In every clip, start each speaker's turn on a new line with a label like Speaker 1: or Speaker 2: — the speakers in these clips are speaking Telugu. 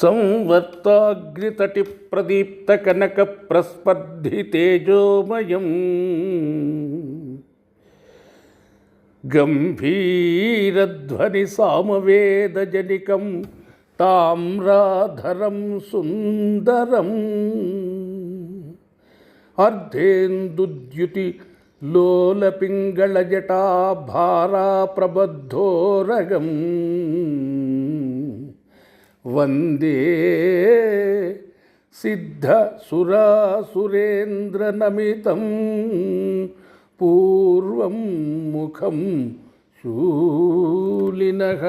Speaker 1: సంవర్తాగ్నితటి ప్రదీప్త కనక ప్రస్పర్ధి తేజోమయం గంభీరధ్వని సామవేదజనికం తామ్రాధరం సుందరం అర్ధేందుద్యుతి లోలపింగళజటాభారా ప్రబద్ధోరగం వందే సిద్ధసురాసురేంద్రనమితం పూర్వం ముఖం శూలినః.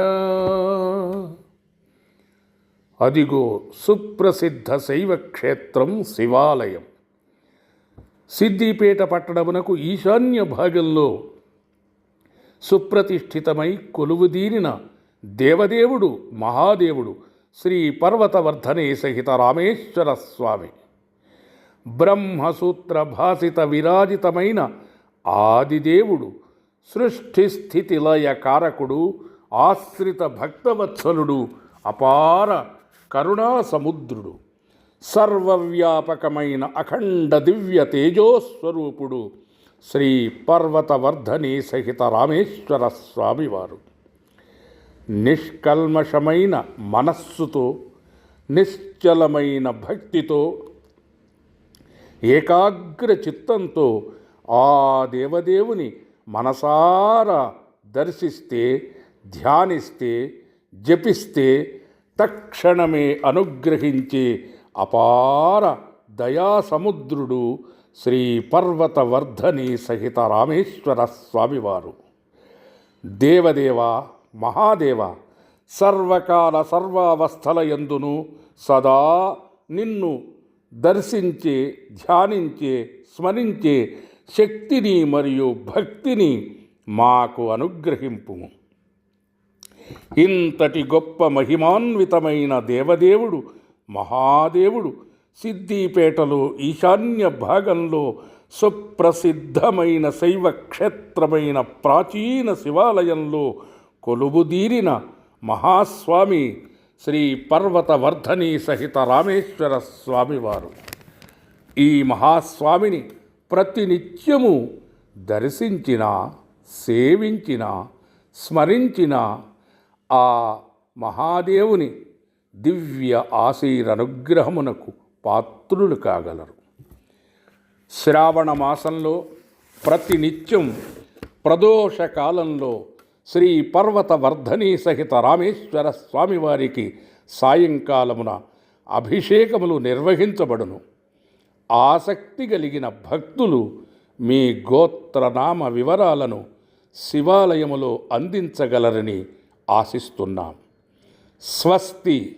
Speaker 1: అదిగో సుప్రసిద్ధ శైవక్షేత్రం శివాలయం. సిద్దిపేట పట్టణమునకు ఈశాన్య భాగంలో సుప్రతిష్ఠితమై కొలువుదీరిన దేవదేవుడు మహాదేవుడు శ్రీ పర్వతవర్ధనే సహిత రామేశ్వర స్వామి. బ్రహ్మసూత్ర భాసిత విరాజితమైన ఆదిదేవుడు, సృష్టిస్థితి లయ కారకుడు, ఆశ్రిత భక్తవత్సలుడు, అపార కరుణా సముద్రుడు, సర్వవ్యాపకమైన అఖండ దివ్య తేజోస్వరూపుడు శ్రీ పర్వతవర్ధనే సహిత రామేశ్వర స్వామివారు. నిష్కల్మషమైన మనస్సుతో, నిశ్చలమైన భక్తితో, ఏకాగ్ర చిత్తంతో ఆ దేవదేవుని మనసారా దర్శిస్తే, ధ్యానిస్తే, జపిస్తే తక్షణమే అనుగ్రహించే అపార దయాసముద్రుడు శ్రీ పర్వతవర్ధనే సహిత రామేశ్వర స్వామివారు. దేవదేవ, మహాదేవ, సర్వకాల సర్వావస్థల యందును సదా నిన్ను దర్శించే, ధ్యానించే, స్మరించే శక్తిని మరియు భక్తిని మాకు అనుగ్రహింపు. ఇంతటి గొప్ప మహిమాన్వితమైన దేవదేవుడు మహాదేవుడు సిద్దిపేటలో ఈశాన్య భాగంలో సుప్రసిద్ధమైన శైవక్షేత్రమైన ప్రాచీన శివాలయంలో కొలువుదీరిన మహాస్వామి శ్రీ పర్వతవర్ధనే సహిత రామేశ్వర స్వామివారు. ఈ మహాస్వామిని ప్రతినిత్యము దర్శించిన, సేవించిన, స్మరించిన ఆ మహాదేవుని దివ్య ఆశీరనుగ్రహమునకు పాత్రులు కాగలరు. శ్రావణ మాసంలో ప్రతినిత్యం ప్రదోషకాలంలో శ్రీ పర్వతవర్ధనే సహిత రామేశ్వర స్వామివారికి సాయంకాలమున అభిషేకములు నిర్వహించబడును. ఆసక్తి కలిగిన భక్తులు మీ గోత్రనామ వివరాలను శివాలయములో అందించగలరని ఆశిస్తున్నాం. స్వస్తి.